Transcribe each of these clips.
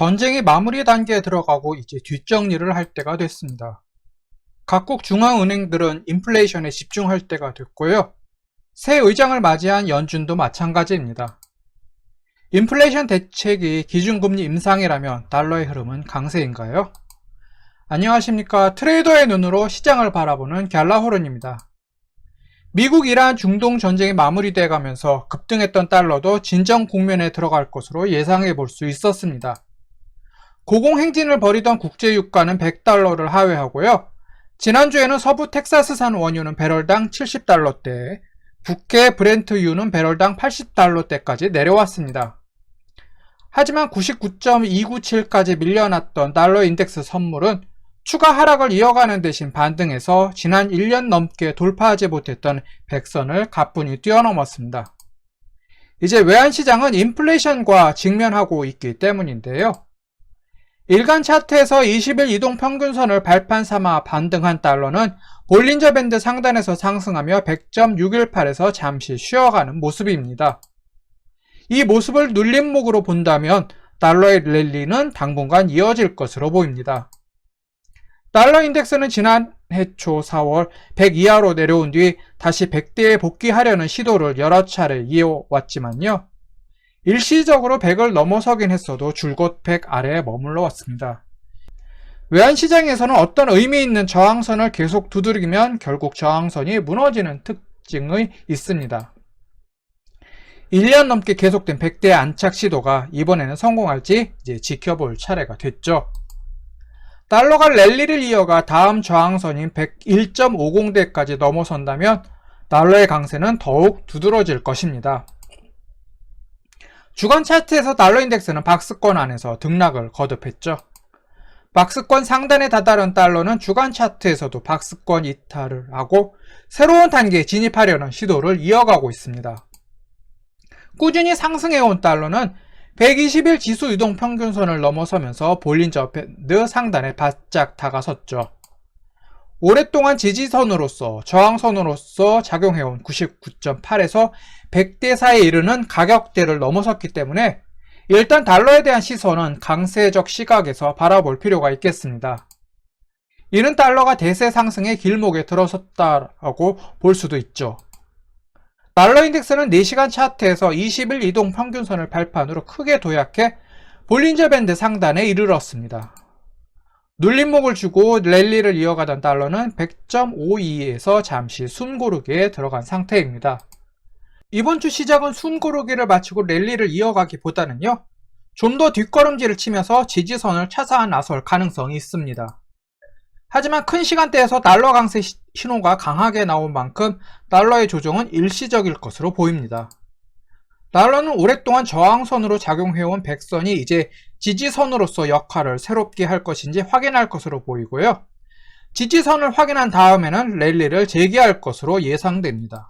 전쟁이 마무리 단계에 들어가고 이제 뒷정리를 할 때가 됐습니다. 각국 중앙은행들은 인플레이션에 집중할 때가 됐고요. 새 의장을 맞이한 연준도 마찬가지입니다. 인플레이션 대책이 기준금리 인상이라면 달러의 흐름은 강세인가요? 안녕하십니까. 트레이더의 눈으로 시장을 바라보는 갤라호른입니다. 미국 이란 중동 전쟁이 마무리돼 가면서 급등했던 달러도 진정 국면에 들어갈 것으로 예상해 볼 수 있었습니다. 고공행진을 벌이던 국제유가는 100달러를 하회하고요. 지난주에는 서부 텍사스산 원유는 배럴당 70달러대, 북해 브렌트유는 배럴당 80달러대까지 내려왔습니다. 하지만 99.297까지 밀려났던 달러 인덱스 선물은 추가 하락을 이어가는 대신 반등해서 지난 1년 넘게 돌파하지 못했던 100선을 가뿐히 뛰어넘었습니다. 이제 외환시장은 인플레이션과 직면하고 있기 때문인데요. 일간 차트에서 20일 이동평균선을 발판 삼아 반등한 달러는 볼린저 밴드 상단에서 상승하며 100.618에서 잠시 쉬어가는 모습입니다. 이 모습을 눌림목으로 본다면 달러의 랠리는 당분간 이어질 것으로 보입니다. 달러 인덱스는 지난해 초 4월 100 이하로 내려온 뒤 다시 100대에 복귀하려는 시도를 여러 차례 이어왔지만요. 일시적으로 100을 넘어서긴 했어도 줄곧 100 아래에 머물러 왔습니다. 외환시장에서는 어떤 의미 있는 저항선을 계속 두드리면 결국 저항선이 무너지는 특징이 있습니다. 1년 넘게 계속된 100대 안착 시도가 이번에는 성공할지 이제 지켜볼 차례가 됐죠. 달러가 랠리를 이어가 다음 저항선인 101.50대까지 넘어선다면 달러의 강세는 더욱 두드러질 것입니다. 주간 차트에서 달러 인덱스는 박스권 안에서 등락을 거듭했죠. 박스권 상단에 다다른 달러는 주간 차트에서도 박스권 이탈을 하고 새로운 단계에 진입하려는 시도를 이어가고 있습니다. 꾸준히 상승해온 달러는 120일 지수 이동 평균선을 넘어서면서 볼린저 밴드 상단에 바짝 다가섰죠. 오랫동안 지지선으로서 저항선으로서 작용해온 99.8에서 100대 사이에 이르는 가격대를 넘어섰기 때문에 일단 달러에 대한 시선은 강세적 시각에서 바라볼 필요가 있겠습니다. 이는 달러가 대세 상승의 길목에 들어섰다고 볼 수도 있죠. 달러 인덱스는 4시간 차트에서 20일 이동 평균선을 발판으로 크게 도약해 볼린저 밴드 상단에 이르렀습니다. 눌림목을 주고 랠리를 이어가던 달러는 100.52에서 잠시 숨고르기에 들어간 상태입니다. 이번 주 시작은 숨고르기를 마치고 랠리를 이어가기보다는요, 좀 더 뒷걸음질을 치면서 지지선을 차사한 나설 가능성이 있습니다. 하지만 큰 시간대에서 달러 강세 신호가 강하게 나온 만큼 달러의 조정은 일시적일 것으로 보입니다. 달러는 오랫동안 저항선으로 작용해온 100선이 이제 지지선으로서 역할을 새롭게 할 것인지 확인할 것으로 보이고요. 지지선을 확인한 다음에는 랠리를 재개할 것으로 예상됩니다.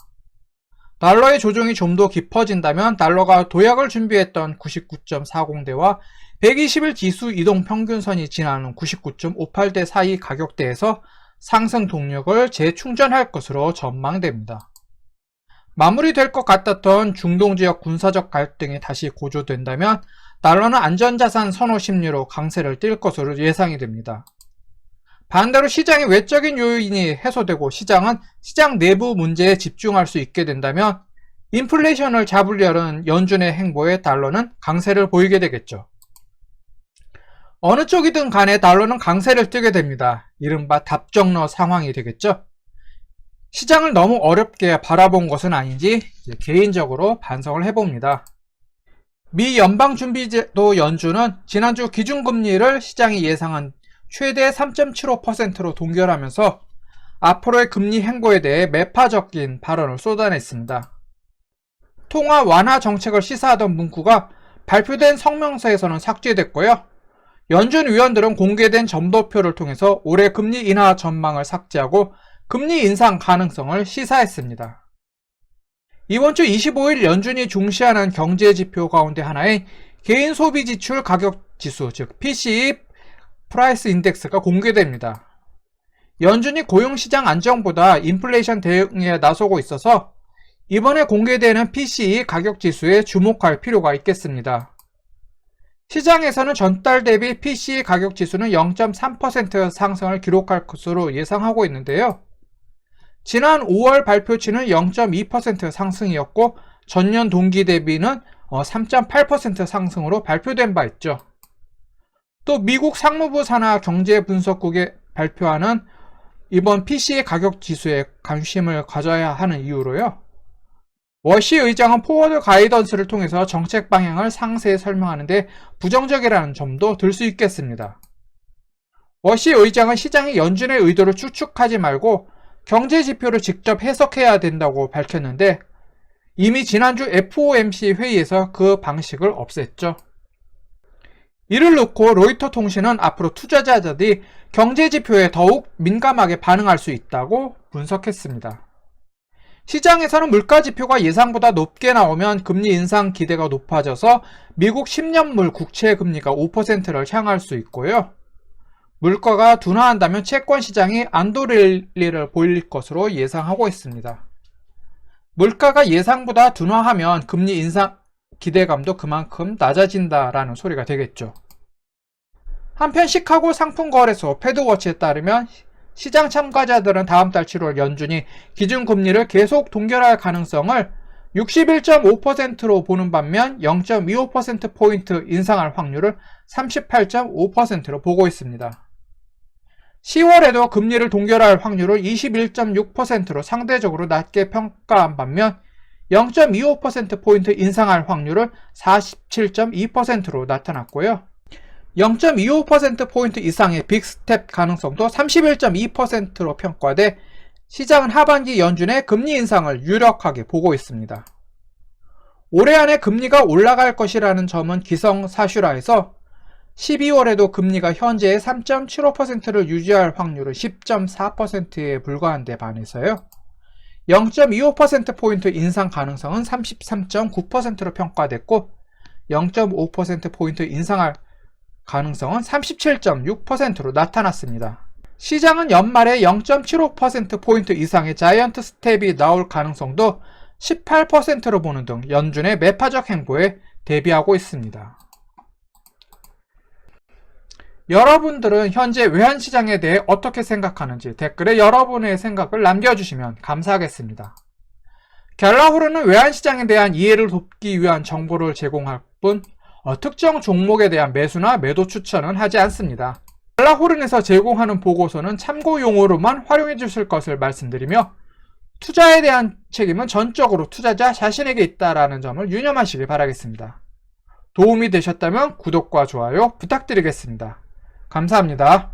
달러의 조정이 좀 더 깊어진다면 달러가 도약을 준비했던 99.40대와 120일 지수 이동 평균선이 지나는 99.58대 사이 가격대에서 상승 동력을 재충전할 것으로 전망됩니다. 마무리될 것 같았던 중동 지역 군사적 갈등이 다시 고조된다면 달러는 안전자산 선호 심리로 강세를 띨 것으로 예상이 됩니다. 반대로 시장의 외적인 요인이 해소되고 시장은 시장 내부 문제에 집중할 수 있게 된다면 인플레이션을 잡으려는 연준의 행보에 달러는 강세를 보이게 되겠죠. 어느 쪽이든 간에 달러는 강세를 띠게 됩니다. 이른바 답정너 상황이 되겠죠. 시장을 너무 어렵게 바라본 것은 아닌지 개인적으로 반성을 해봅니다. 미 연방준비제도 연준은 지난주 기준금리를 시장이 예상한 최대 3.75%로 동결하면서 앞으로의 금리 행보에 대해 매파적인 발언을 쏟아냈습니다. 통화 완화 정책을 시사하던 문구가 발표된 성명서에서는 삭제됐고요. 연준 위원들은 공개된 점도표를 통해서 올해 금리 인하 전망을 삭제하고 금리 인상 가능성을 시사했습니다. 이번 주 25일 연준이 중시하는 경제지표 가운데 하나인 개인 소비 지출 가격 지수, 즉 PCE 프라이스 인덱스가 공개됩니다. 연준이 고용시장 안정보다 인플레이션 대응에 나서고 있어서 이번에 공개되는 PCE 가격 지수에 주목할 필요가 있겠습니다. 시장에서는 전달 대비 PC 가격 지수는 0.3% 상승을 기록할 것으로 예상하고 있는데요. 지난 5월 발표치는 0.2% 상승이었고 전년 동기 대비는 3.8% 상승으로 발표된 바 있죠. 또 미국 상무부 산하 경제분석국이 발표하는 이번 PC 가격 지수에 관심을 가져야 하는 이유로요. 워시 의장은 포워드 가이던스를 통해서 정책 방향을 상세히 설명하는데 부정적이라는 점도 들 수 있겠습니다. 워시 의장은 시장이 연준의 의도를 추측하지 말고 경제 지표를 직접 해석해야 된다고 밝혔는데 이미 지난주 FOMC 회의에서 그 방식을 없앴죠. 이를 놓고 로이터 통신은 앞으로 투자자들이 경제 지표에 더욱 민감하게 반응할 수 있다고 분석했습니다. 시장에서는 물가 지표가 예상보다 높게 나오면 금리 인상 기대가 높아져서 미국 10년물 국채 금리가 5%를 향할 수 있고요. 물가가 둔화한다면 채권 시장이 안도랠리를 보일 것으로 예상하고 있습니다. 물가가 예상보다 둔화하면 금리 인상 기대감도 그만큼 낮아진다라는 소리가 되겠죠. 한편 시카고 상품거래소 패드워치에 따르면 시장 참가자들은 다음 달 7월 연준이 기준금리를 계속 동결할 가능성을 61.5%로 보는 반면 0.25%포인트 인상할 확률을 38.5%로 보고 있습니다. 10월에도 금리를 동결할 확률을 21.6%로 상대적으로 낮게 평가한 반면 0.25%포인트 인상할 확률을 47.2%로 나타났고요. 0.25%포인트 이상의 빅스텝 가능성도 31.2%로 평가돼 시장은 하반기 연준의 금리 인상을 유력하게 보고 있습니다. 올해 안에 금리가 올라갈 것이라는 점은 기성사실화해서 12월에도 금리가 현재의 3.75%를 유지할 확률은 10.4%에 불과한 데 반해서요. 0.25%포인트 인상 가능성은 33.9%로 평가됐고 0.5%포인트 인상할 가능성은 37.6%로 나타났습니다. 시장은 연말에 0.75%포인트 이상의 자이언트 스텝이 나올 가능성도 18%로 보는 등 연준의 매파적 행보에 대비하고 있습니다. 여러분들은 현재 외환시장에 대해 어떻게 생각하는지 댓글에 여러분의 생각을 남겨주시면 감사하겠습니다. 갤러호르는 외환시장에 대한 이해를 돕기 위한 정보를 제공할 뿐 특정 종목에 대한 매수나 매도 추천은 하지 않습니다. 갤러호른에서 제공하는 보고서는 참고용으로만 활용해 주실 것을 말씀드리며 투자에 대한 책임은 전적으로 투자자 자신에게 있다는 점을 유념하시길 바라겠습니다. 도움이 되셨다면 구독과 좋아요 부탁드리겠습니다. 감사합니다.